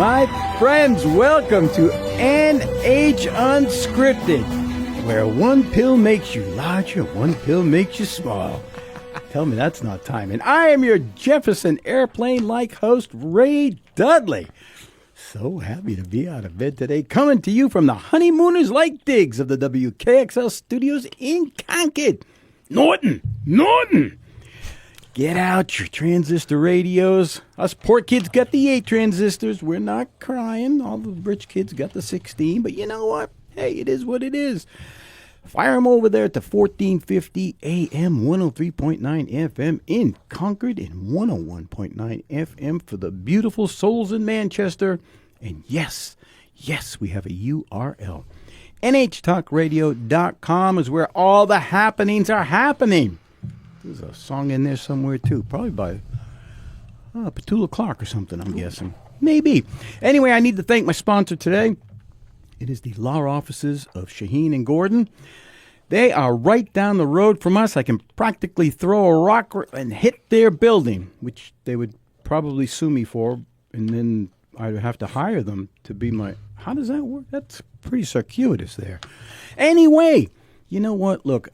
My friends, welcome to NH Unscripted, where one pill makes you larger, one pill makes you small. Tell me that's not timing. I am your Jefferson Airplane-like host, Ray Dudley. So happy to be out of bed today, coming to you from the honeymooners-like digs of the WKXL studios in Concord. Norton! Get out your transistor radios. Us poor kids got the 8 transistors. We're not crying. All the rich kids got the 16. But you know what? Hey, it is what it is. Fire them over there at the 1450 AM, 103.9 FM in Concord and 101.9 FM for the beautiful souls in Manchester. And yes, we have a URL. NHTalkRadio.com is where all the happenings are happening. There's a song in there somewhere, too. Probably by Petula Clark or something, I'm guessing. Maybe. Anyway, I need to thank my sponsor today. It is the law offices of Shaheen and Gordon. They are right down the road from us. I can practically throw a rock and hit their building, which they would probably sue me for, and then I'd have to hire them to be my... How does that work? That's pretty circuitous there. Anyway, you know what? Look,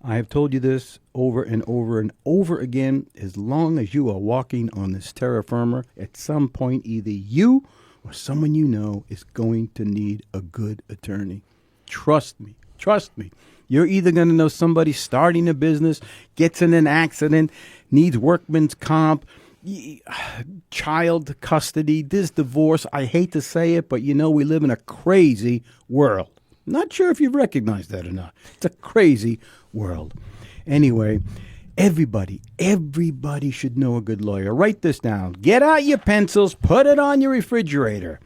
I have told you this over and over and over again. As long as you are walking on this terra firma, at some point, either you or someone you know is going to need a good attorney. Trust me. You're either going to know somebody starting a business, gets in an accident, needs workman's comp, child custody, this divorce. I hate to say it, but you know we live in a crazy world. Not sure if you've recognized that or not. It's a crazy world. Anyway, everybody should know a good lawyer. Write this down. Get out your pencils. Put it on your refrigerator.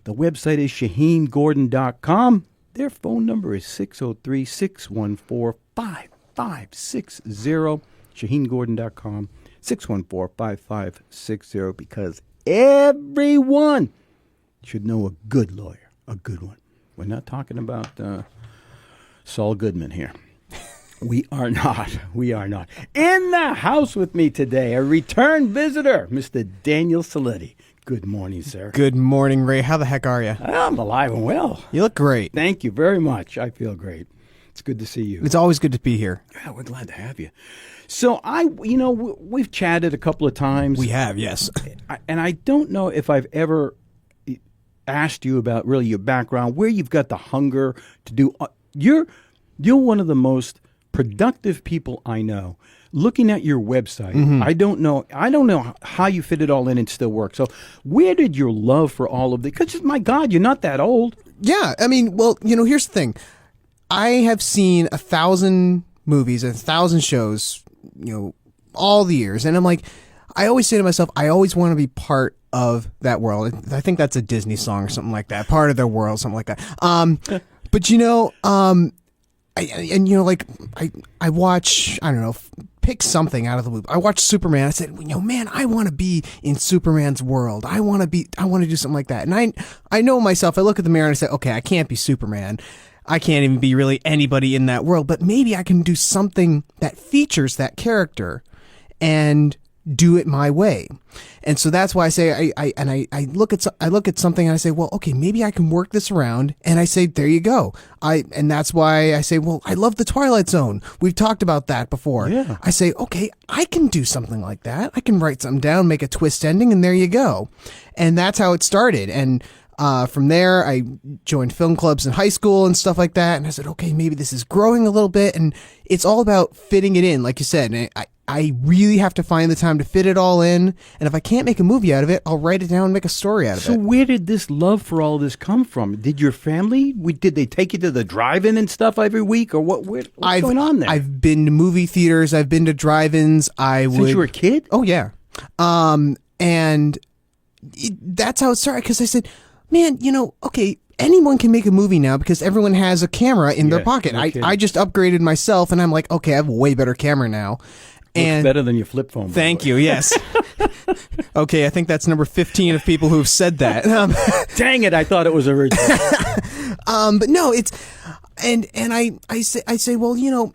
The website is ShaheenGordon.com. Their phone number is 603-614-5560. ShaheenGordon.com, 614-5560, because everyone should know a good lawyer, a good one. We're not talking about Saul Goodman here. We are not. In the house with me today, a return visitor, Mr. Daniel Siletti. Good morning, sir. Good morning, Ray. How the heck are you? I'm alive and well. You look great. Thank you very much. I feel great. It's good to see you. It's always good to be here. Yeah, we're glad to have you. So we've chatted a couple of times. We have, yes. And I don't know if I've ever asked you about really your background, where you've got the hunger to do. You're one of the most productive people I know. Looking at your website, I don't know how you fit it all in and still work. So where did your love for all of this? Because, my God, you're not that old. Yeah, I mean, well, here's the thing. I have seen 1,000 movies and 1,000 shows, all the years. And I'm like, I always say to myself, I always want to be part of that world. I think that's a Disney song or something like that. Part of their world, something like that. But I watch, I don't know, pick something out of the loop. I watched Superman. I said, man, I want to be in Superman's world. I want to do something like that. And I know myself. I look at the mirror and I say, okay, I can't be Superman. I can't even be really anybody in that world, but maybe I can do something that features that character and do it my way. And so that's why I say I look at something and I say, well, okay, maybe I can work this around, and I say, there you go. And that's why I say, well, I love the Twilight Zone. We've talked about that before. Yeah. I say, okay, I can do something like that. I can write something down, make a twist ending, and there you go. And that's how it started. And from there, I joined film clubs in high school and stuff like that. And I said, okay, maybe this is growing a little bit. And it's all about fitting it in, like you said. And I really have to find the time to fit it all in. And if I can't make a movie out of it, I'll write it down and make a story out of it. So where did this love for all this come from? Did your family, did they take you to the drive-in and stuff every week? Or what's going on there? I've been to movie theaters. I've been to drive-ins. Since you were a kid? Oh, yeah. And that's how it started. Because I said, man, okay, anyone can make a movie now because everyone has a camera in their pocket. No I just upgraded myself, and I'm like, okay, I have a way better camera now. Looks better than your flip phone. Thank you, yes. Okay, I think that's number 15 of people who've said that. Dang it, I thought it was original. But no, it's and I say, well, you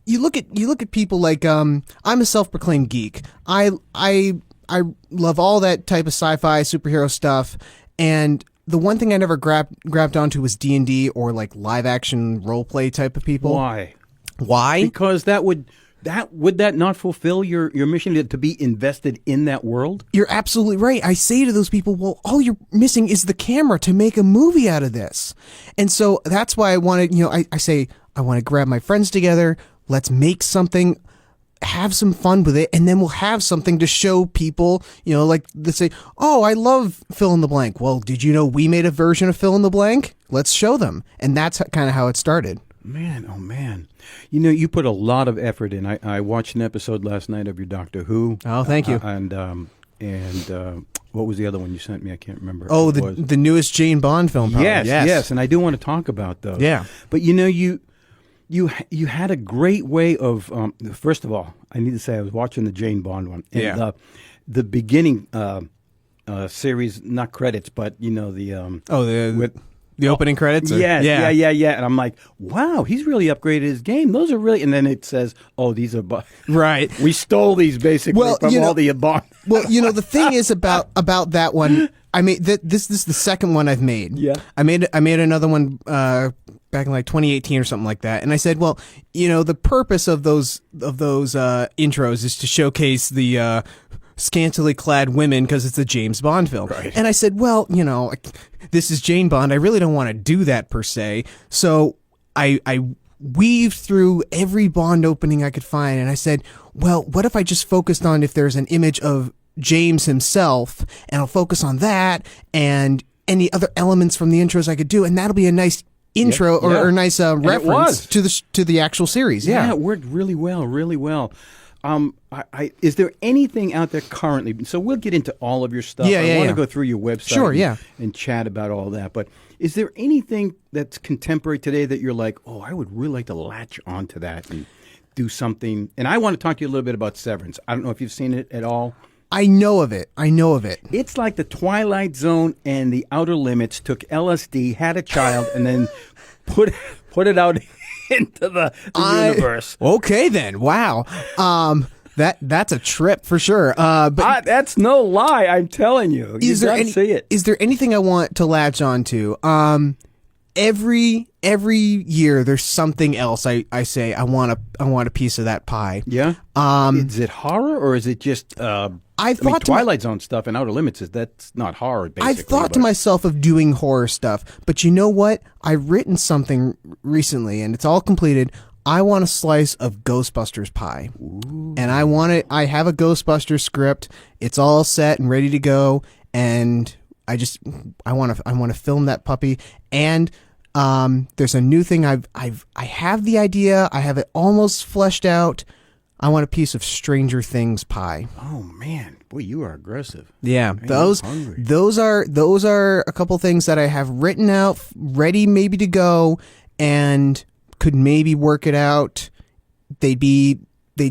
look at people like I'm a self-proclaimed geek. I I love all that type of sci-fi superhero stuff, and the one thing I never grabbed onto was D&D or like live action role play type of people. Why? Because would that not fulfill your mission to be invested in that world? You're absolutely right. I say to those people, well, all you're missing is the camera to make a movie out of this. And so that's why I wanted, I say, I want to grab my friends together. Let's make something, have some fun with it, and then we'll have something to show people, like they say, oh, I love fill in the blank. Well, did you know we made a version of fill in the blank? Let's show them. And that's kind of how it started. Man, oh man. You put a lot of effort in. I watched an episode last night of your Doctor Who. Oh, thank you. And what was the other one you sent me? I can't remember. Oh, the newest Jane Bond film. Probably. Yes. And I do want to talk about those. Yeah. But you had a great way of. First of all, I need to say I was watching the Jane Bond one. And the beginning series, not credits, but the opening credits? Yeah. And I'm like, wow, he's really upgraded his game. Those are really... And then it says, oh, these are... Right. We stole these basically from all the Bond. Well, the thing is about that one, I made... This is the second one I've made. Yeah. I made another one back in like 2018 or something like that. And I said, well, the purpose of those intros is to showcase the... scantily clad women because it's a James Bond film. Right. And I said, well, this is Jane Bond. I really don't want to do that per se. So I weaved through every Bond opening I could find. And I said, well, what if I just focused on if there's an image of James himself, and I'll focus on that and any other elements from the intros I could do. And that'll be a nice intro or a nice reference to the actual series. Yeah, it worked really well, really well. Is there anything out there currently? So we'll get into all of your stuff. I want to go through your website and chat about all that. But is there anything that's contemporary today that you're like, oh, I would really like to latch onto that and do something? And I want to talk to you a little bit about Severance. I don't know if you've seen it at all. I know of it. It's like the Twilight Zone and the Outer Limits took LSD, had a child, and then put it out into the universe. Okay, then. Wow. That's a trip for sure. But that's no lie. I'm telling you. You gotta see it. Is there anything I want to latch on to? Every year there's something else. I say I want a piece of that pie. Yeah. Is it horror or is it just? Twilight Zone stuff and Outer Limits that's not horror. Basically, I've thought to myself of doing horror stuff, but you know what? I've written something recently, and it's all completed. I want a slice of Ghostbusters pie. Ooh. And I have a Ghostbusters script. It's all set and ready to go, and I want to film that puppy. And there's a new thing I have the idea. I have it almost fleshed out. I want a piece of Stranger Things pie. Oh man, boy, you are aggressive. Yeah, Man, those are a couple things that I have written out, ready maybe to go, and could maybe work it out. They'd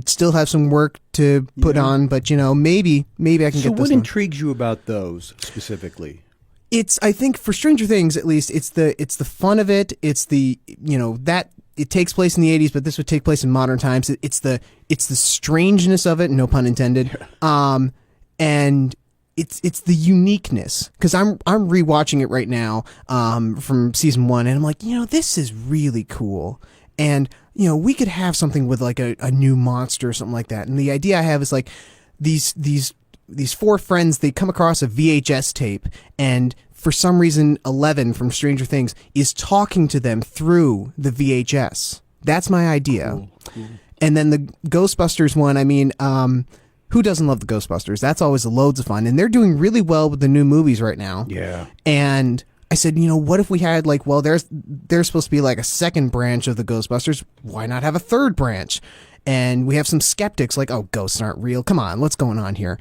still have some work to put on, but maybe I can get this. So what intrigues you about those specifically? I think for Stranger Things at least, it's the fun of it. It's the that. It takes place in the 80s, but this would take place in modern times. It's the strangeness of it, no pun intended, and it's the uniqueness. Because I'm rewatching it right now from season 1, and I'm like, this is really cool, and we could have something with like a new monster or something like that. And the idea I have is like these 4 friends, they come across a VHS tape, and for some reason, 11 from Stranger Things is talking to them through the VHS. That's my idea. Cool. And then the Ghostbusters one, I mean, who doesn't love the Ghostbusters? That's always loads of fun. And they're doing really well with the new movies right now. Yeah. And I said, what if we had there's supposed to be like a second branch of the Ghostbusters. Why not have a third branch? And we have some skeptics like, oh, ghosts aren't real. Come on, what's going on here?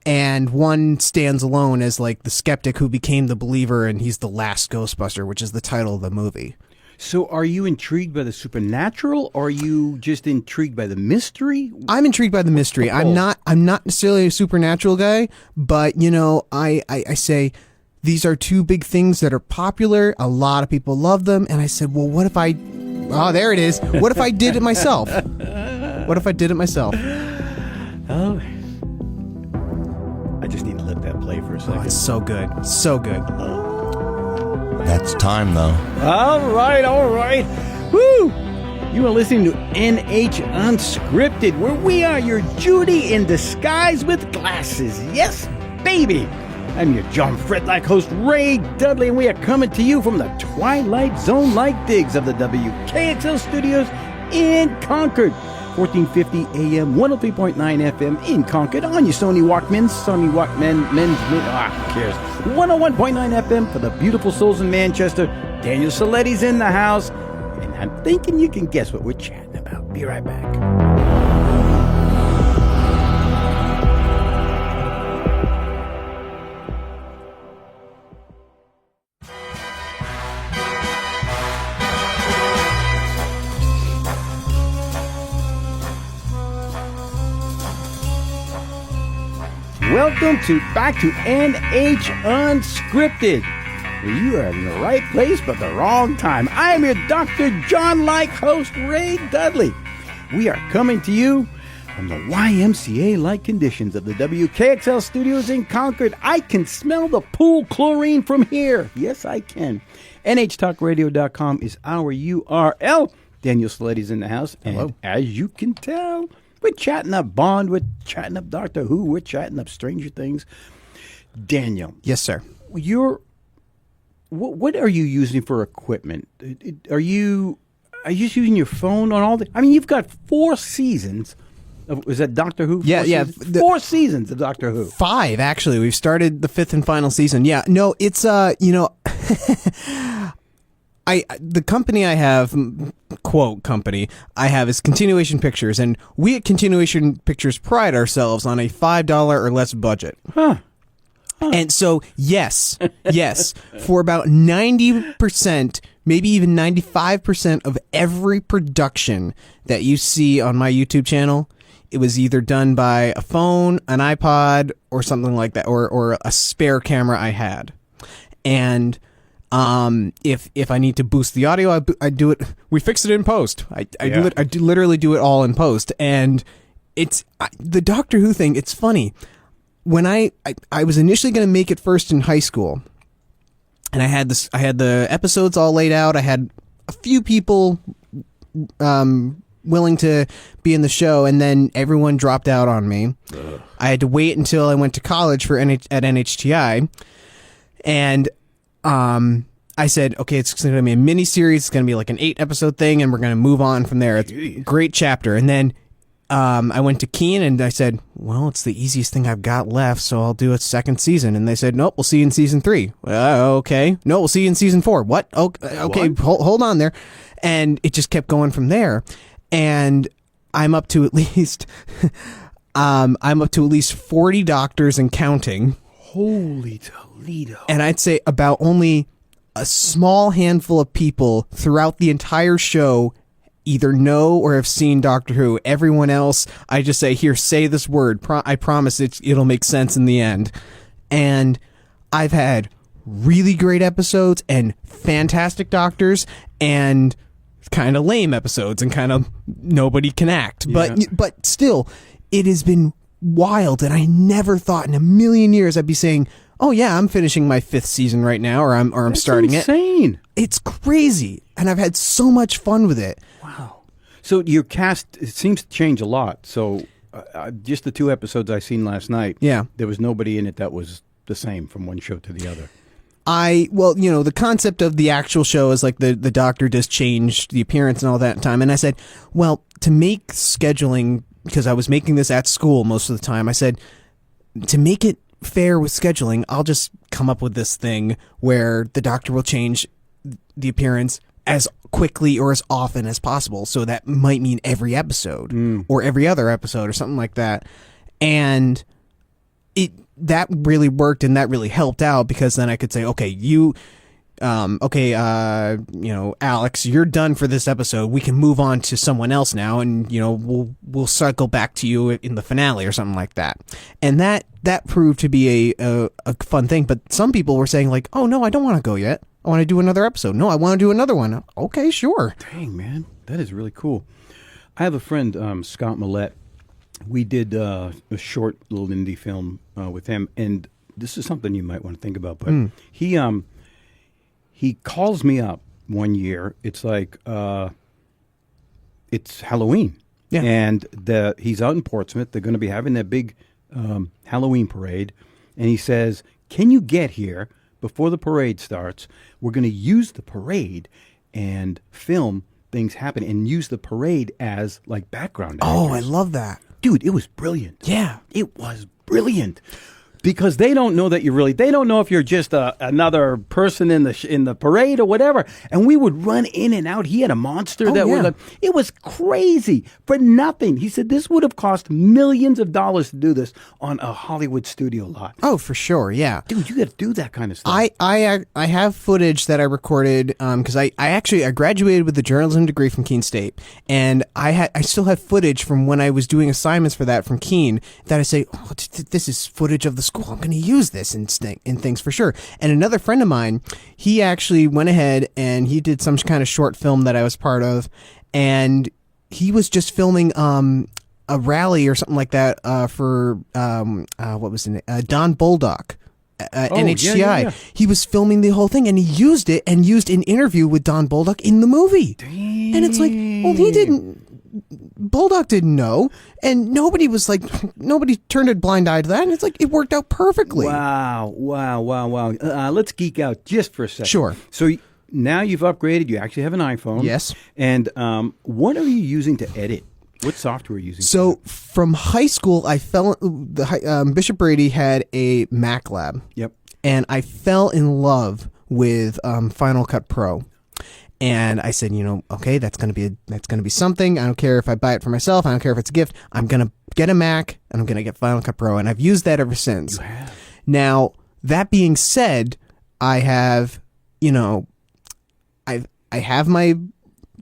And one stands alone as like the skeptic who became the believer, and he's the last Ghostbuster, which is the title of the movie. So are you intrigued by the supernatural, or are you just intrigued by the mystery? I'm intrigued by the mystery. I'm not necessarily a supernatural guy, but I say these are 2 big things that are popular. A lot of people love them, and I said, well, what if there it is. What if I did it myself? Oh. second. It's so good. So good. That's time, though. All right. Woo! You are listening to NH Unscripted, where we are your Judy in disguise with glasses. Yes, baby! I'm your John Fred-like host, Ray Dudley, and we are coming to you from the Twilight Zone-like digs of the WKXL studios in Concord. 1450 AM, 103.9 FM in Concord on your Sony Walkman, who cares? 101.9 FM for the beautiful souls in Manchester. Daniel Siletti's in the house, and I'm thinking you can guess what we're chatting about. Be right back. Welcome back to NH Unscripted, where you are in the right place but the wrong time. I am your Dr. John-like host, Ray Dudley. We are coming to you from the YMCA-like conditions of the WKXL studios in Concord. I can smell the pool chlorine from here. Yes, I can. NHTalkRadio.com is our URL. Daniel Siletti's in the house, and hello. As you can tell, we're chatting up Bond, we're chatting up Doctor Who, we're chatting up Stranger Things. Daniel. Yes, sir. What are you using for equipment? Are you just using your phone on all the... I mean, you've got 4 seasons of... Is that Doctor Who? Yeah. 4 seasons of Doctor Who. 5, actually. We've started the 5th and final season. Yeah. No, it's, the company I have, quote company, I have is Continuation Pictures, and we at Continuation Pictures pride ourselves on a $5 or less budget. Huh. And so, yes, for about 90%, maybe even 95% of every production that you see on my YouTube channel, it was either done by a phone, an iPod, or something like that, or a spare camera I had. And if I need to boost the audio, I do it. We fix it in post. I literally do it all in post. And it's the Doctor Who thing. It's funny. When I was initially going to make it first in high school, and I had the episodes all laid out. I had a few people willing to be in the show, and then everyone dropped out on me. Ugh. I had to wait until I went to college at NHTI, and I said, okay, it's going to be a mini series. It's going to be like an 8-episode thing, and we're going to move on from there. It's a great chapter. And then I went to Keen, and I said, well, it's the easiest thing I've got left, so I'll do a second season. And they said, nope, we'll see you in season 3. Okay. No, we'll see you in season 4. What? Okay, hold on there. And it just kept going from there. And I'm up to at least 40 doctors and counting. Holy Toledo. And I'd say about only a small handful of people throughout the entire show either know or have seen Doctor Who. Everyone else, I just say, here, say this word. I promise it'll make sense in the end. And I've had really great episodes and fantastic doctors and kind of lame episodes and kind of nobody can act. Yeah. But still, it has been wild, and I never thought in a million years I'd be saying, oh yeah, I'm finishing my 5th season right now, or I'm starting it. That's insane. It's crazy, and I've had so much fun with it. Wow. So your cast, it seems to change a lot. So just the 2 episodes I seen last night, yeah, there was nobody in it that was the same from one show to the other. The concept of the actual show is like the doctor just changed the appearance and all that time. And I said, well, to make scheduling, because I was making this at school most of the time, I said, to make it fair with scheduling, I'll just come up with this thing where the doctor will change the appearance as quickly or as often as possible. So that might mean every episode or every other episode or something like that. And that really worked, and that really helped out, because then I could say, okay, Alex, you're done for this episode. We can move on to someone else now, and we'll cycle back to you in the finale or something like that. And that proved to be a fun thing. But some people were saying like, oh no, I don't want to go yet. I want to do another episode. No, I want to do another one. Okay, sure. Dang, man, that is really cool. I have a friend, Scott Millette. We did a short little indie film with him, and this is something you might want to think about. But he calls me up one year. It's like it's Halloween, and he's out in Portsmouth. They're going to be having their big Halloween parade, and he says, "Can you get here before the parade starts? We're going to use the parade and film things happen, and use the parade as like background actors." Oh, I love that. Dude, it was brilliant. Yeah. It was brilliant. Because they don't know that they don't know if you're just another person in the parade or whatever. And we would run in and out. He had a monster it was crazy for nothing. He said this would have cost millions of dollars to do this on a Hollywood studio lot. Oh, for sure, yeah. Dude, you got to do that kind of stuff. I have footage that I recorded because I graduated with a journalism degree from Keene State, and I still have footage from when I was doing assignments for that from Keene that I say, oh, this is footage of the school. I'm going to use this in things for sure. And another friend of mine, he actually went ahead and he did some kind of short film that I was part of, and he was just filming a rally or something like that for what was it? Don Boldock. NHTI. Yeah. He was filming the whole thing, and he used it and used an interview with Don Boldock in the movie. Dang. And it's like, well, he didn't. Boldock didn't know, and nobody turned a blind eye to that, and it's like it worked out perfectly. Wow. Let's geek out just for a second. Sure. So now you've upgraded. You actually have an iPhone. Yes. And what are you using to edit? What software are you using? So from high school, I Bishop Brady had a Mac lab. Yep. And I fell in love with Final Cut Pro. And I said, okay, that's gonna be something. I don't care if I buy it for myself. I don't care if it's a gift. I'm gonna get a Mac and I'm gonna get Final Cut Pro, and I've used that ever since. You have. Now, that being said, I have, I have my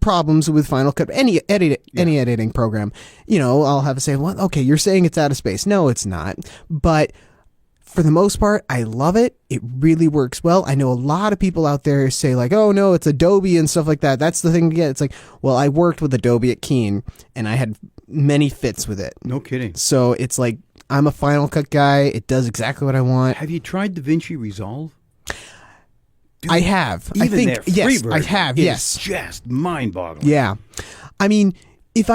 problems with Final Cut, any editing program. I'll have to say, well, okay, you're saying it's out of space. No, it's not. But for the most part, I love it. It really works well. I know a lot of people out there say like, oh no, it's Adobe and stuff like that. That's the thing to get. It's like, well, I worked with Adobe at Keene and I had many fits with it. No kidding. So it's like, I'm a Final Cut guy. It does exactly what I want. Have you tried DaVinci Resolve? Dude, I have. Even I think, their free yes, version I have. Yes. is just mind-boggling. Yeah. I mean, it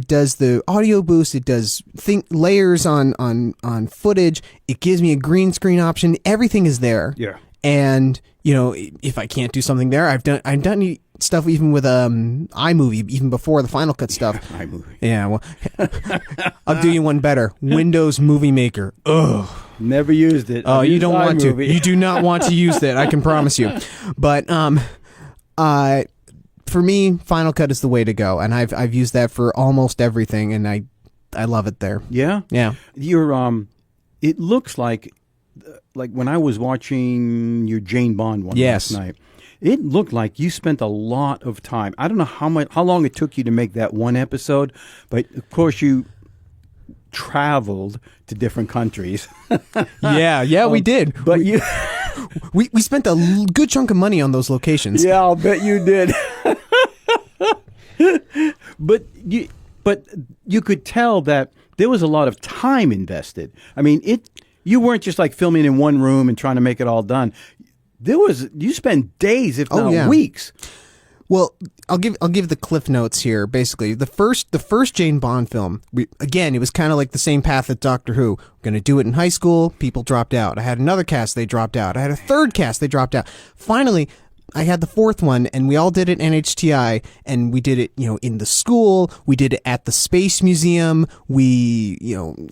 does the audio boost, it does layers on footage, it gives me a green screen option, everything is there. Yeah. And, if I can't do something there, I've done stuff even with iMovie, even before the Final Cut stuff. Yeah, iMovie. Yeah, well, I'll do you one better. Windows Movie Maker. Ugh. Never used it. Oh, you don't want to. iMovie. You do not want to use that, I can promise you. But for me, Final Cut is the way to go, and I've used that for almost everything, and I love it there. Yeah? Yeah. It looks like when I was watching your Jane Bond one last night, it looked like you spent a lot of time. I don't know how long it took you to make that one episode, but of course you traveled to different countries. Yeah, we did. But we spent a good chunk of money on those locations. Yeah, I'll bet you did. But you could tell that there was a lot of time invested. I mean, you weren't just like filming in one room and trying to make it all done. You spent days, if not weeks. Well, I'll give the cliff notes here. Basically, the first Jane Bond film, it was kind of like the same path as Doctor Who. We're going to do it in high school. People dropped out. I had another cast. They dropped out. I had a third cast. They dropped out. Finally, I had the fourth one, and we all did it in NHTI, and we did it, in the school. We did it at the Space Museum. We,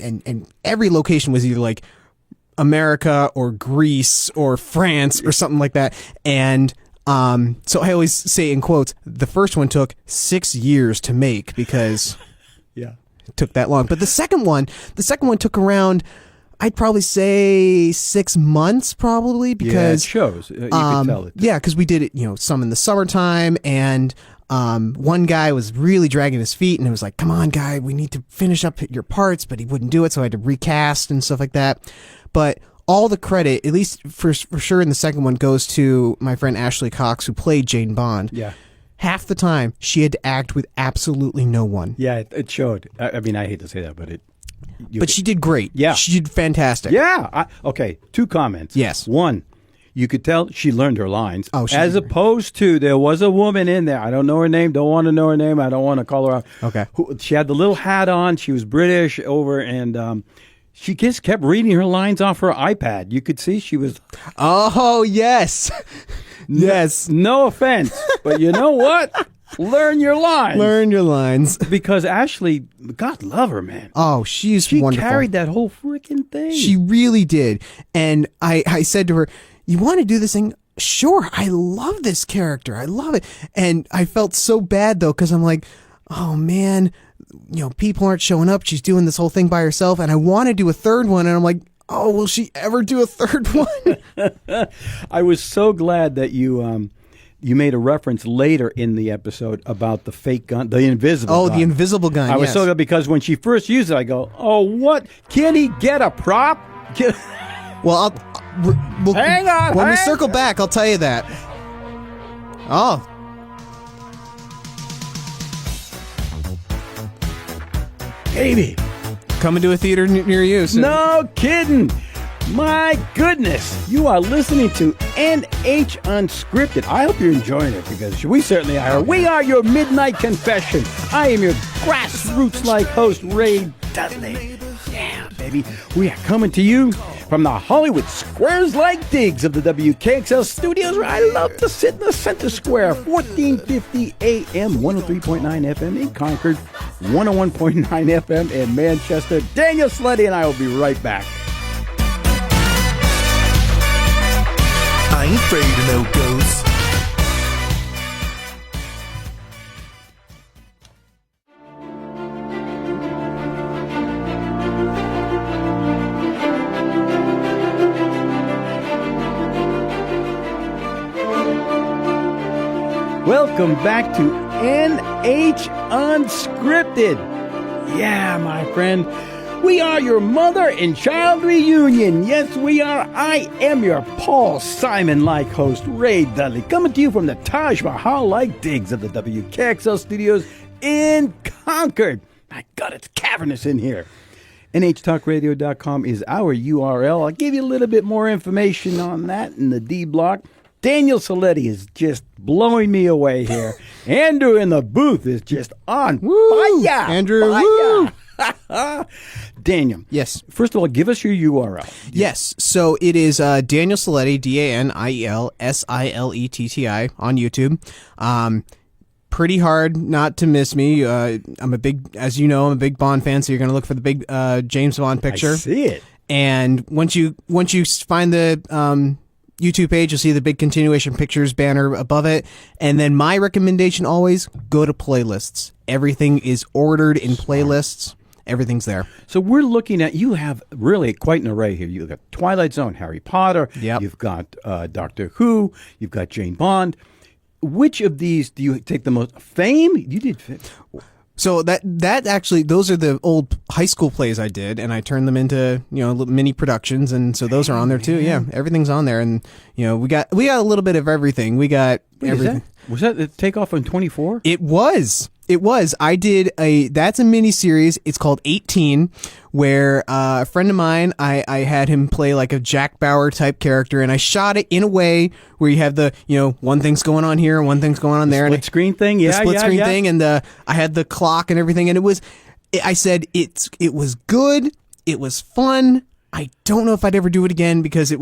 and every location was either like America or Greece or France or something like that. And so I always say in quotes, the first one took 6 years to make because it took that long. But the second one took around, I'd probably say 6 months probably because it shows. You can tell it. Yeah, because we did it, some in the summertime, and one guy was really dragging his feet, and it was like, come on, guy, we need to finish up your parts, but he wouldn't do it, so I had to recast and stuff like that. But all the credit, at least for sure in the second one, goes to my friend Ashley Cox, who played Jane Bond. Yeah. Half the time, she had to act with absolutely no one. Yeah, it showed. I mean, I hate to say that, but But she did great. Yeah. She did fantastic. Yeah. Okay, 2 comments. Yes. One, you could tell she learned her lines. Oh, she as did. opposed to there was a woman in there. I don't know her name. Don't want to know her name. I don't want to call her out. Okay. She had the little hat on. She was British and she just kept reading her lines off her iPad. You could see she was. Oh, yes. Yes. No offense, but you know what? Learn your lines. Learn your lines. Because Ashley, God love her, man. Oh, she's She wonderful. carried that whole freaking thing. She really did. And I said to her, you want to do this thing? Sure. I love this character. I love it. And I felt so bad, though, because I'm like, oh, man, people aren't showing up. She's doing this whole thing by herself. And I want to do a third one. And I'm like, oh, will she ever do a third one? I was so glad that you made a reference later in the episode about the fake gun, the invisible gun. Oh, the invisible gun. I was yes. so glad because when she first used it, I go, oh, what? Can he get a prop? Well, we'll Hang on, when we hang circle back, I'll tell you that. Oh. Baby. Coming to a theater near you. So. No kidding. My goodness. You are listening to NH Unscripted. I hope you're enjoying it because we certainly are. We are your Midnight Confession. I am your grassroots-like host, Ray Dudley. Yeah, baby. We are coming to you from the Hollywood Squares-like digs of the WKXL studios where I love to sit in the center square. 1450 AM, 103.9 FM in Concord, 101.9 FM in Manchester. Daniel Siletti and I will be right back. I ain't afraid of no ghosts. Welcome back to NH Unscripted. Yeah, my friend. We are your mother and child reunion. Yes, we are. I am your Paul Simon-like host, Ray Dudley, coming to you from the Taj Mahal-like digs of the WKXL studios in Concord. My God, it's cavernous in here. NHTalkRadio.com is our URL. I'll give you a little bit more information on that in the D block. Daniel Siletti is just blowing me away here. Andrew in the booth is just on fire. Andrew, fire. woo. Daniel. Yes. First of all, give us your URL. Yes. So it is Daniel Siletti, DanielSiletti on YouTube. Pretty hard not to miss me. I'm a big, as you know, I'm a big Bond fan, so you're going to look for the big James Bond picture. I see it. And once you find the YouTube page, you'll see the big continuation pictures banner above it. And then my recommendation always, go to playlists. Everything is ordered in playlists. Everything's there. So we're looking at, you have really quite an array here. You've got Twilight Zone, Harry Potter. Yep. You've got Doctor Who. You've got Jane Bond. Which of these do you take the most? Fame? You did Fame. So that actually, those are the old high school plays I did, and I turned them into little mini productions, and so those are on there too. Yeah, everything's on there, and we got a little bit of everything. We got everything. Was that the takeoff on 24? It was. I did that's a mini series. It's called 18, where a friend of mine, I had him play like a Jack Bauer type character, and I shot it in a way where you have the, one thing's going on here, one thing's going on there. Split screen thing? Yeah, the split screen thing, and I had the clock and everything, and I said it was good, it was fun. I don't know if I'd ever do it again because it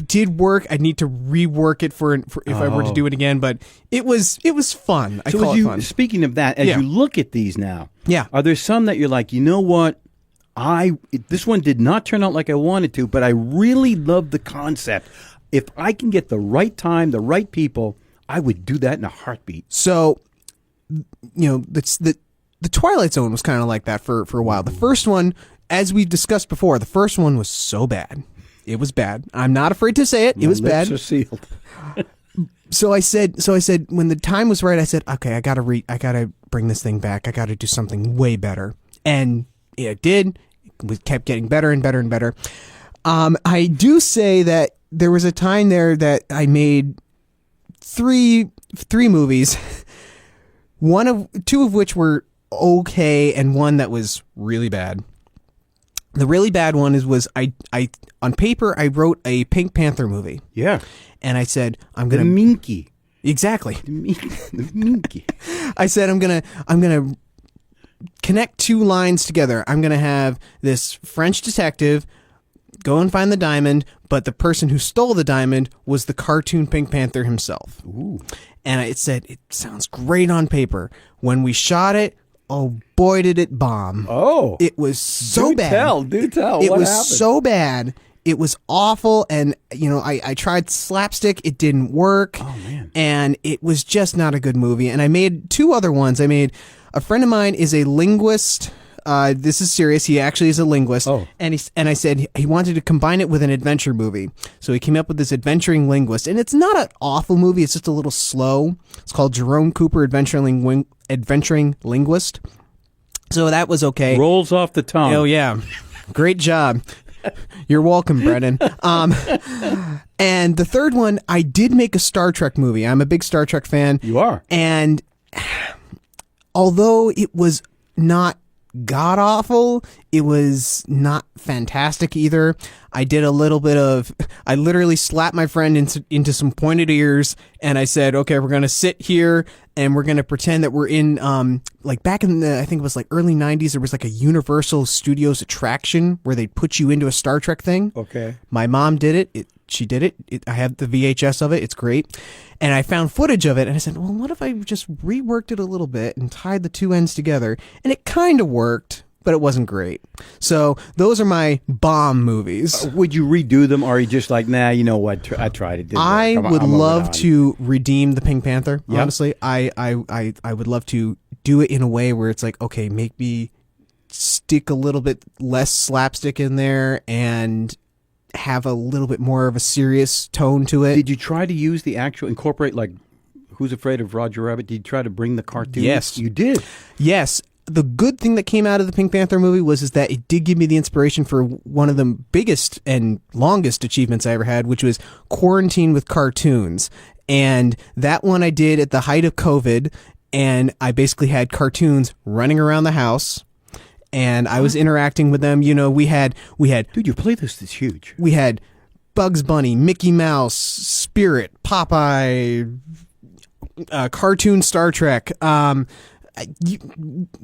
did work. I'd need to rework it for if I were to do it again, but it was fun. I call it fun. Speaking of that, as you look at these now, are there some that you're like, you know what? This one did not turn out like I wanted to, but I really love the concept. If I can get the right time, the right people, I would do that in a heartbeat. So, the Twilight Zone was kind of like that for a while. The first one, as we discussed before, the first one was so bad. It was bad. I'm not afraid to say it. It was bad. Lips are sealed. So I said when the time was right, I said, okay, I gotta bring this thing back. I gotta do something way better. And it did. It kept getting better and better and better. I do say that there was a time there that I made three movies. Two of which were okay and one that was really bad. The really bad one was I on paper I wrote a Pink Panther movie. Yeah. And I said I'm The gonna Minky. exactly. The Minky. I said I'm gonna connect two lines together. I'm gonna have this French detective go and find the diamond, but the person who stole the diamond was the cartoon Pink Panther himself. Ooh. And it said it sounds great on paper. When we shot it, oh boy did it bomb. Oh. It was so bad. Do tell. It What was happened? so bad. It was awful, and I tried slapstick. It didn't work. Oh, man. And it was just not a good movie. And I made two other ones. I made a friend of mine is a linguist. This is serious. He actually is a linguist. Oh. And I said he wanted to combine it with an adventure movie. So he came up with this adventuring linguist. And it's not an awful movie. It's just a little slow. It's called Jerome Cooper Adventuring Linguist. So that was okay. Rolls off the tongue. Oh, yeah. Great job. You're welcome, Brennan. And the third one, I did make a Star Trek movie. I'm a big Star Trek fan. You are. And although it was not god awful, it was not fantastic either. I did a little bit of, I literally slapped my friend into some pointed ears, and I said, okay, we're going to sit here and we're going to pretend that we're in, like back in the, I think it was like early 90s, there was like a Universal Studios attraction where they'd put you into a Star Trek thing. Okay. My mom did it. She did it. I have the VHS of it. It's great. And I found footage of it, and I said, well, what if I just reworked it a little bit and tied the two ends together? And it kind of worked, but it wasn't great. So those are my bomb movies. Would you redo them, or are you just like, nah, you know what? I tried it. Didn't work. I would I'm love moving on. to redeem the Pink Panther, Yep. honestly. I would love to do it in a way where it's like, okay, make me stick a little bit less slapstick in there and have a little bit more of a serious tone to it. Did you try to use the actual, incorporate like Who's Afraid of Roger Rabbit? Did you try to bring the cartoon? Yes. You did. Yes. The good thing that came out of the Pink Panther movie is that it did give me the inspiration for one of the biggest and longest achievements I ever had, which was quarantine with cartoons. And that one I did at the height of COVID, and I basically had cartoons running around the house, and I was interacting with them. You know, we had Dude, your playlist is huge. we had Bugs Bunny, Mickey Mouse, Spirit, Popeye, cartoon Star Trek,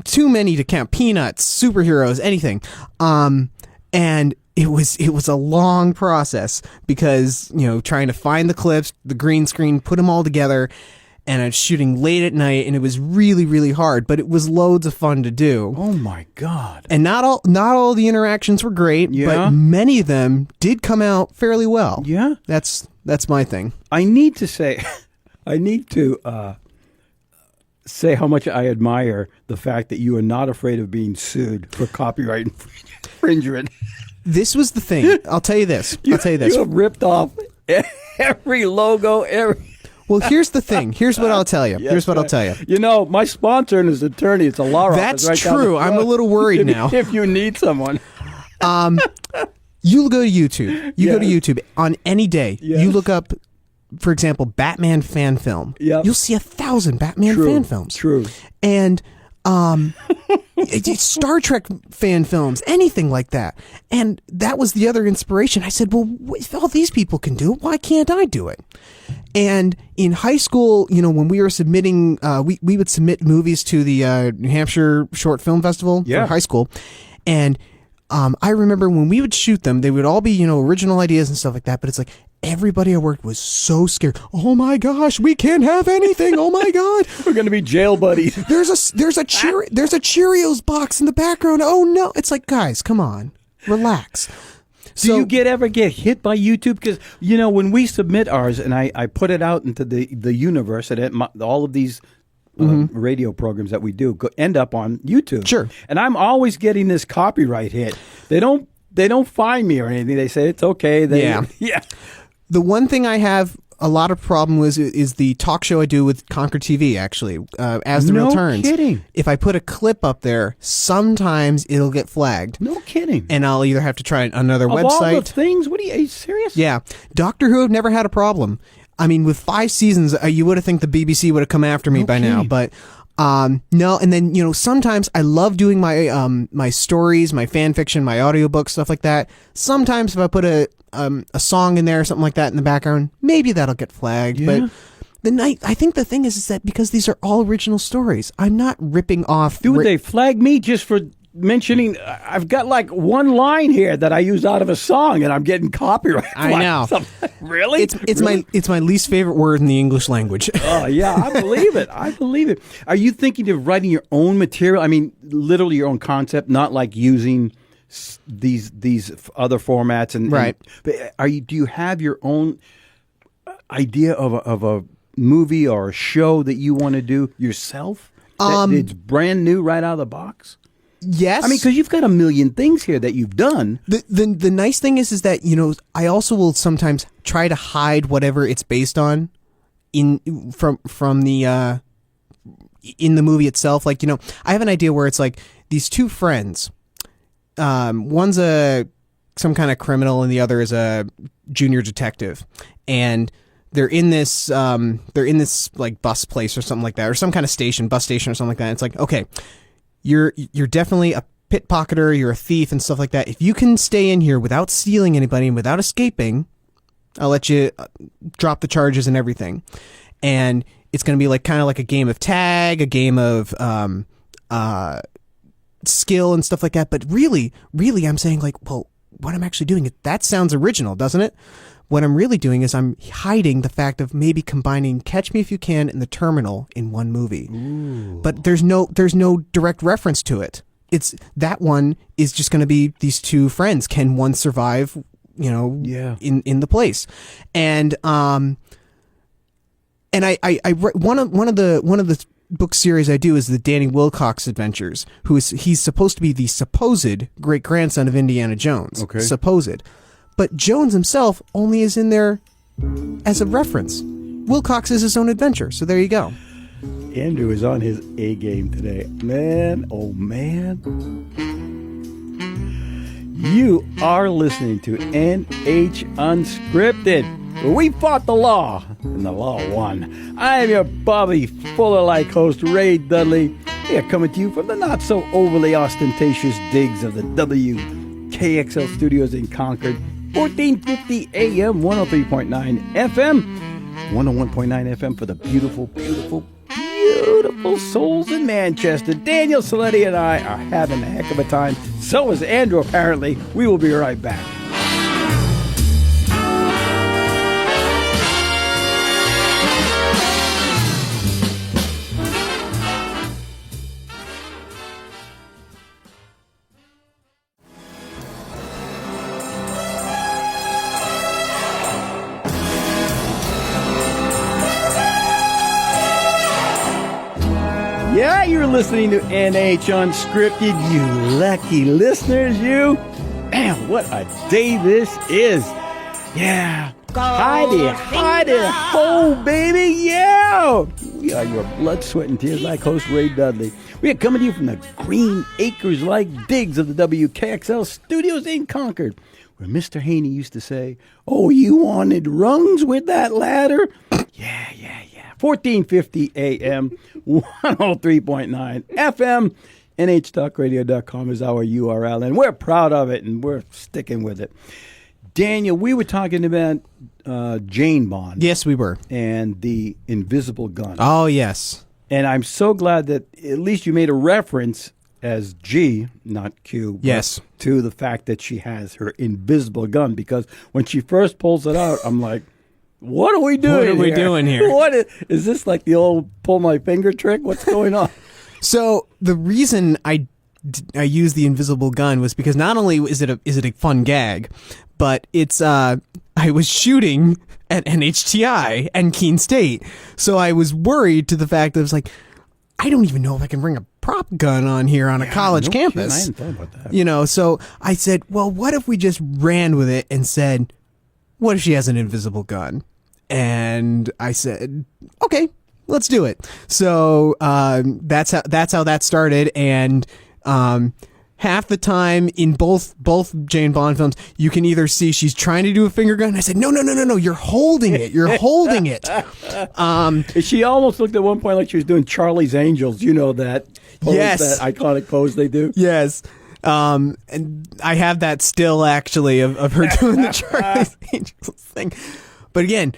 too many to count, Peanuts, superheroes, anything. And it was a long process because, you know, trying to find the clips, the green screen, put them all together, and I was shooting late at night, and it was really, really hard, but it was loads of fun to do. Oh my God. And not all the interactions were great, Yeah. but many of them did come out fairly well. Yeah. That's my thing. I need to say, say how much I admire the fact that you are not afraid of being sued for copyright infringement. This was the thing. I'll tell you this. You have ripped off every logo, Well, here's the thing. Here's what I'll tell you. Yes, Here's what I'll tell you. You know, my sponsor and his attorney, it's a law office That's right down the true. I'm road. a little worried now. If you need someone. You go to YouTube. You go to Yes. YouTube on any day. Yes. You look up, for example, Batman fan film. Yep. You'll see 1,000 Batman True, fan films. true. And it's Star Trek fan films, anything like that. And that was the other inspiration. I said, well, if all these people can do it, why can't I do it? And in high school, you know, when we were submitting, we would submit movies to the New Hampshire Short Film Festival Yeah. for high school. And I remember when we would shoot them, they would all be, you know, original ideas and stuff like that. But it's like everybody I worked was so scared. Oh my gosh, we can't have anything. Oh my God. We're going to be jail buddies. There's a Cheerios box in the background. Oh no. It's like, guys, come on. Relax. Do you ever get hit by YouTube? Because, you know, when we submit ours and I put it out into the universe, and all of these radio programs that we do end up on YouTube. Sure. And I'm always getting this copyright hit. They don't find me or anything. They say it's okay. Yeah. The one thing I have a lot of problem with is the talk show I do with Conquer TV, actually, As the No Real Turns. kidding. If I put a clip up there, sometimes it'll get flagged. No kidding. And I'll either have to try another Of website. all the things, are you serious? Yeah. Doctor Who have never had a problem. I mean, with 5 seasons, you would have think the BBC would have come after me No by now. kidding. But No, and then sometimes I love doing my my stories, my fan fiction, my audiobooks, stuff like that. Sometimes if I put a song in there or something like that in the background, maybe that'll get flagged. Yeah. But I think the thing is that because these are all original stories, I'm not ripping off. Dude, they flagged me just for mentioning. I've got like one line here that I use out of a song, and I'm getting copyright. I know. Really? It's my least favorite word in the English language. Oh yeah, I believe it. I believe it. Are you thinking of writing your own material? I mean, literally your own concept, not like using these other formats and right. But do you have your own idea of a movie or a show that you want to do yourself? It's brand new right out of the box. Yes, I mean, because you've got a million things here that you've done. The nice thing is that I also will sometimes try to hide whatever it's based on from the in the movie itself. Like I have an idea where it's like these two friends. One's some kind of criminal and the other is a junior detective, and they're in this like bus place or something like that, or some kind of bus station or something like that. And it's like, okay, you're definitely a pickpocketer, you're a thief and stuff like that. If you can stay in here without stealing anybody and without escaping, I'll let you drop the charges and everything. And it's going to be like kind of like a game of tag, a game of skill and stuff like that. But really, I'm saying like, well, what I'm actually doing, that sounds original, doesn't it? What I'm really doing is I'm hiding the fact of maybe combining Catch Me If You Can and The Terminal in one movie. Ooh. But there's no direct reference to it. It's that one is just going to be these two friends. Can one survive, Yeah. in the place? And I one of the book series I do is the Danny Wilcox Adventures, he's supposed to be the supposed great grandson of Indiana Jones. Okay. Supposed. But Jones himself only is in there as a reference. Wilcox is his own adventure, so there you go. Andrew is on his A game today. Man, oh man. You are listening to NH Unscripted, where we fought the law, and the law won. I am your Bobby Fuller-like host, Ray Dudley. We are coming to you from the not-so-overly ostentatious digs of the WKXL studios in Concord. 1450 AM, 103.9 FM, 101.9 FM for the beautiful, beautiful, beautiful souls in Manchester. Daniel Siletti and I are having a heck of a time. So is Andrew, apparently. We will be right back. Yeah, you're listening to NH Unscripted, you lucky listeners, you. Man, what a day this is. Yeah. Heidi ho, baby, yeah. We are your blood, sweat, and tears like host Ray Dudley. We are coming to you from the green acres-like digs of the WKXL studios in Concord, where Mr. Haney used to say, oh, you wanted rungs with that ladder? Yeah. 1450 AM, 103.9 FM, nhtalkradio.com is our URL, and we're proud of it, and we're sticking with it. Daniel, we were talking about Jane Bond. Yes, we were. And the invisible gun. Oh, yes. And I'm so glad that at least you made a reference as G, not Q, yes, to the fact that she has her invisible gun, because when she first pulls it out, I'm like, what are we doing here? What is this, like the old pull my finger trick? What's going on? So the reason I used the invisible gun was because not only is it a fun gag, but it's I was shooting at NHTI and Keene State, so I was worried to the fact that I was like, I don't even know if I can bring a prop gun on here on a college campus. I hadn't thought about that. So I said, well, what if we just ran with it and said, what if she has an invisible gun? And I said, okay, let's do it. So that's how that started, and half the time in both Jane Bond films, you can either see she's trying to do a finger gun. And I said, no, you're holding it. You're holding it. She almost looked at one point like she was doing Charlie's Angels. You know that pose, Yes. that iconic pose they do? Yes. And I have that still actually of her doing the Charlie's Angels thing. But again,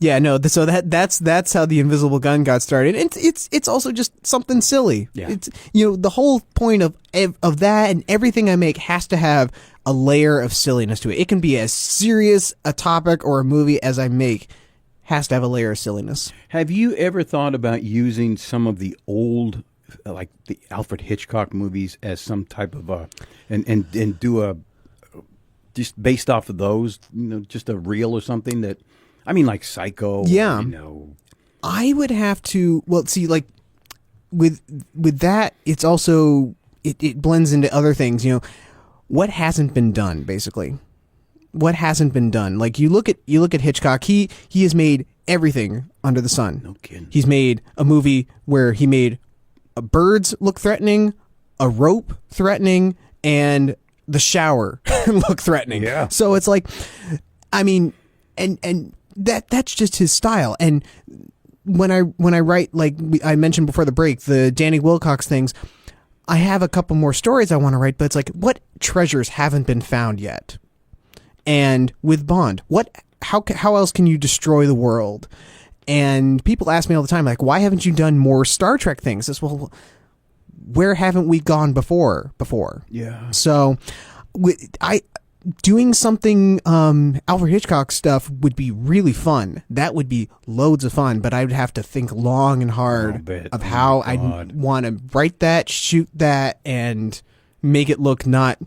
yeah, no. So that's how the invisible gun got started. It's also just something silly. Yeah. It's the whole point of that, and everything I make has to have a layer of silliness to it. It can be as serious a topic or a movie as I make has to have a layer of silliness. Have you ever thought about using some of the old, like the Alfred Hitchcock movies, as some type of and do a just based off of those, just a reel or something that, I mean, like Psycho. Yeah. Or, I would have to, well, see, like with that, it's also it blends into other things. What hasn't been done, basically. What hasn't been done? Like you look at Hitchcock. He has made everything under the sun. No kidding. He's made a movie where he made birds look threatening, a rope threatening, and the shower look threatening. Yeah. So it's like, I mean, and that's just his style. And when I write, like I mentioned before the break, the Danny Wilcox things, I have a couple more stories I want to write, but it's like, what treasures haven't been found yet? And with Bond, how else can you destroy the world? And people ask me all the time, like, why haven't you done more Star Trek things? I said, well, where haven't we gone before? Yeah. So, doing something Alfred Hitchcock stuff would be really fun. That would be loads of fun, but I would have to think long and hard of how I'd want to write that, shoot that, and make it look not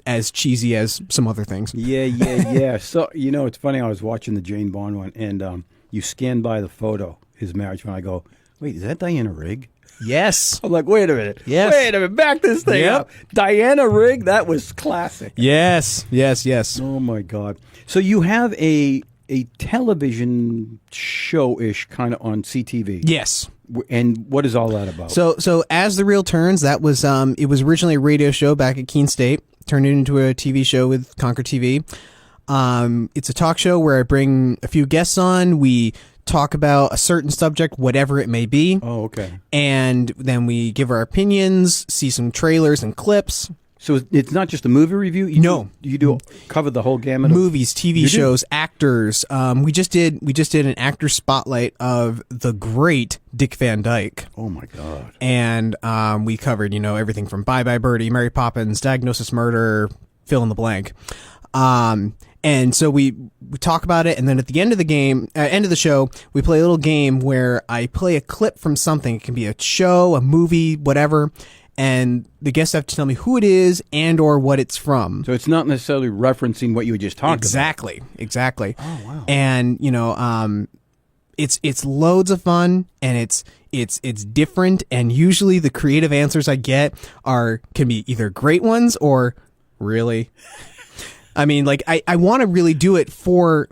as cheesy as some other things. Yeah. So, it's funny. I was watching the Jane Bond one, and you scan by the photo, his marriage one. I go, wait, is that Diana Rigg? Yes. I'm like, wait a minute. Yes. Wait a minute. Back this thing up. Diana Rigg, that was classic. Yes. Oh, my God. So you have a television show-ish kind of on CTV. Yes. And what is all that about? So As the Reel Turns, that was it was originally a radio show back at Keene State, turned it into a TV show with Concord TV. It's a talk show where I bring a few guests on. We talk about a certain subject, whatever it may be. Oh, okay. And then we give our opinions, see some trailers and clips. So it's not just a movie review? You do cover the whole gamut of movies, TV shows, actors. We just did an actor spotlight of the great Dick Van Dyke. Oh my God. And we covered, everything from Bye Bye Birdie, Mary Poppins, Diagnosis Murder, fill in the blank. And so we talk about it, and then at the end of the show, we play a little game where I play a clip from something. It can be a show, a movie, whatever, and the guests have to tell me who it is and or what it's from. So it's not necessarily referencing what you were just talking about. Exactly. Oh, wow. And it's loads of fun, and it's different, and usually the creative answers I get can be either great ones or really. I mean, like I want to really do it for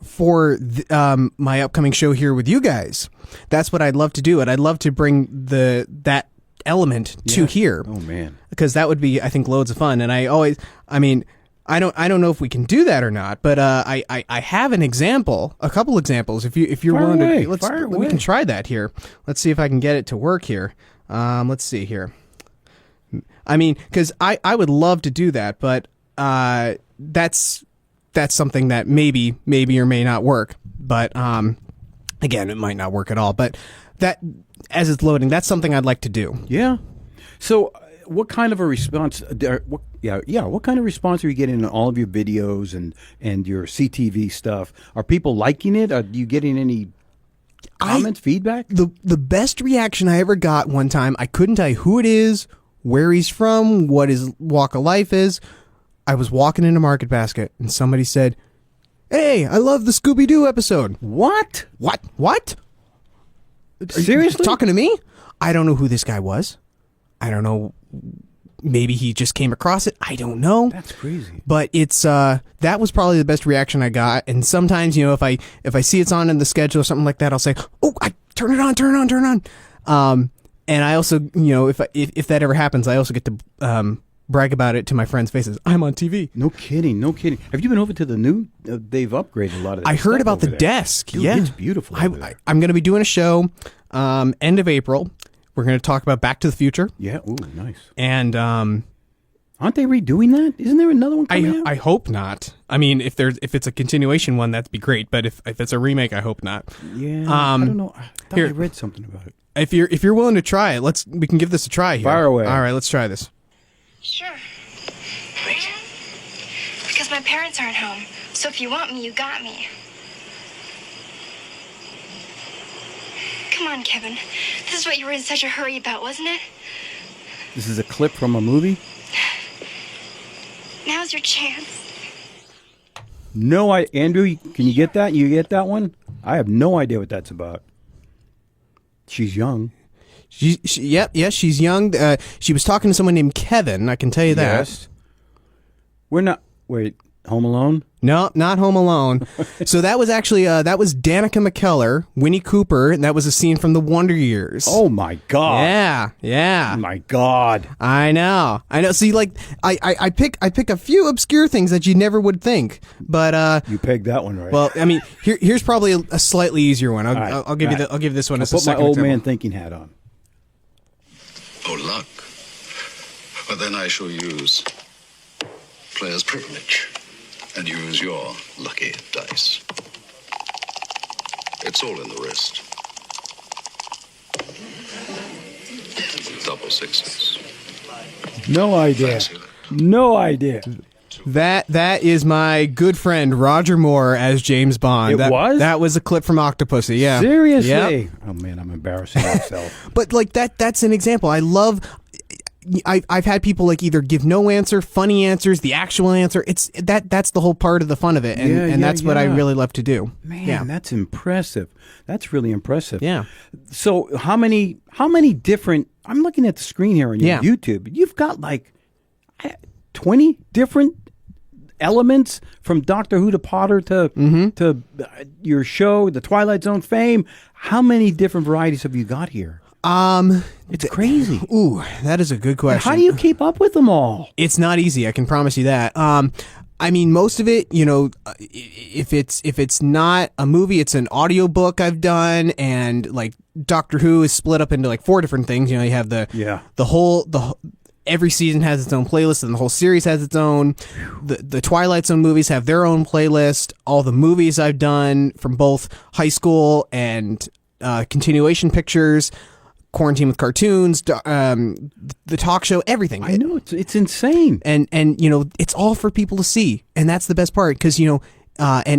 my upcoming show here with you guys. That's what I'd love to do, and I'd love to bring that element to here. Oh man, because that would be, I think, loads of fun. And I don't know if we can do that or not, but I have a couple examples. If you're willing to, we can try that here. Let's see if I can get it to work here. Let's see here. I mean, because I would love to do that, but that's something that maybe or may not work. But again, it might not work at all. But that, as it's loading, that's something I'd like to do. Yeah. So, what kind of a response? What kind of response are you getting in all of your videos and your CTV stuff? Are people liking it? Are you getting any comments, feedback? The best reaction I ever got one time, I couldn't tell you who it is, where he's from, what his walk of life is. I was walking into Market Basket, and somebody said, "Hey, I love the Scooby-Doo episode." What? Seriously? Talking to me? I don't know who this guy was. I don't know. Maybe he just came across it. I don't know. That's crazy. But it's that was probably the best reaction I got. And sometimes, if I see it's on in the schedule or something like that, I'll say, "Oh, turn it on." And I also, if that ever happens, I also get to brag about it to my friends' faces. I'm on TV. No kidding. Have you been over to the new? They've upgraded a lot of that I heard stuff about the over there. desk. Dude, yeah. it's beautiful over there. I'm going to be doing a show end of April. We're going to talk about Back to the Future. Yeah, ooh, nice. And aren't they redoing that? Isn't there another one coming out? I hope not. I mean, if it's a continuation one, that'd be great. But if it's a remake, I hope not. Yeah, I don't know. I thought here. I read something about it. If you're willing to try it, we can give this a try here. Fire away. All right, let's try this. Sure. Wait. Because my parents aren't home. So if you want me, you got me. Come on, Kevin. This is what you were in such a hurry about, wasn't it? This is a clip from a movie? Now's your chance. No, Andrew, can you get that? You get that one? I have no idea what that's about. She's young. She's young. She was talking to someone named Kevin. I can tell you that. Yes. We're not. Wait, Home Alone? No, not Home Alone. So that was actually that was Danica McKellar, Winnie Cooper, and that was a scene from The Wonder Years. Oh my God! Yeah. Oh my God! I know. See, like I pick a few obscure things that you never would think, but You pegged that one right. well, I mean, here's probably a slightly easier one. I'll give right. I'll give this one I'll a put my second old example. man thinking hat on. Oh, luck. But then I shall use player's privilege and use your lucky dice. It's all in the wrist. Double sixes. No idea. Fancy that? No idea. That is my good friend Roger Moore as James Bond. That was a clip from Octopussy. Yeah. Seriously? Yep. Oh man, I'm embarrassing myself. But like that's an example. I've had people like either give no answer, funny answers, the actual answer. That's the whole part of the fun of it, and that's what I really love to do. Man, that's impressive. That's really impressive. Yeah. So how many different? I'm looking at the screen here on your YouTube. You've got like 20 different elements from Doctor Who to Potter to your show, The Twilight Zone fame. How many different varieties have you got here? It's crazy. Ooh, that is a good question. How do you keep up with them all? It's not easy. I can promise you that. I mean, most of it, if it's not a movie, it's an audiobook I've done, and like Doctor Who is split up into like 4 different things. You have every season has its own playlist, and the whole series has its own. The Twilight Zone movies have their own playlist. All the movies I've done from both high school and continuation pictures, Quarantine with Cartoons, the talk show, everything. I know it's insane, and it's all for people to see, and that's the best part because and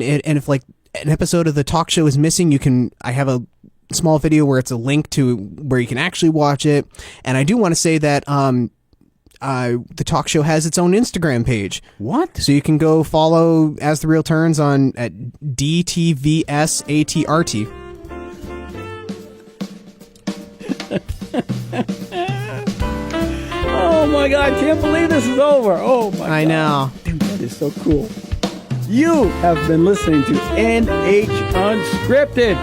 if like an episode of the talk show is missing, I have a small video where it's a link to where you can actually watch it, and I do want to say that the talk show has its own Instagram page. What? So you can go follow As the Real Turns at DTVSATRT. Oh my God, I can't believe this is over. Oh my God. I know. Dude, that is so cool. You have been listening to NH Unscripted,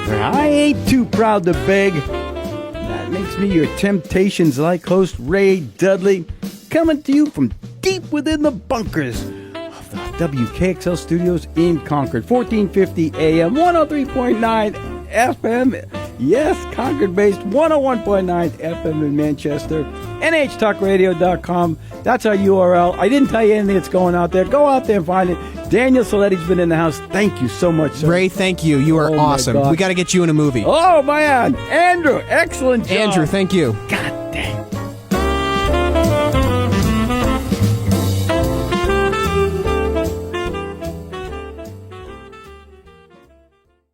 where I ain't too proud to beg. That makes me your Temptations-like host, Ray Dudley, coming to you from deep within the bunkers of the WKXL studios in Concord, 1450 AM, 103.9 FM. Yes, Concord-based, 101.9 FM in Manchester, NHTalkRadio.com. That's our URL. I didn't tell you anything that's going out there. Go out there and find it. Daniel Siletti's been in the house. Thank you so much, sir. Ray, thank you. You are Oh, my awesome. God. We got to get you in a movie. Oh, man. Andrew, excellent job. Andrew, thank you. God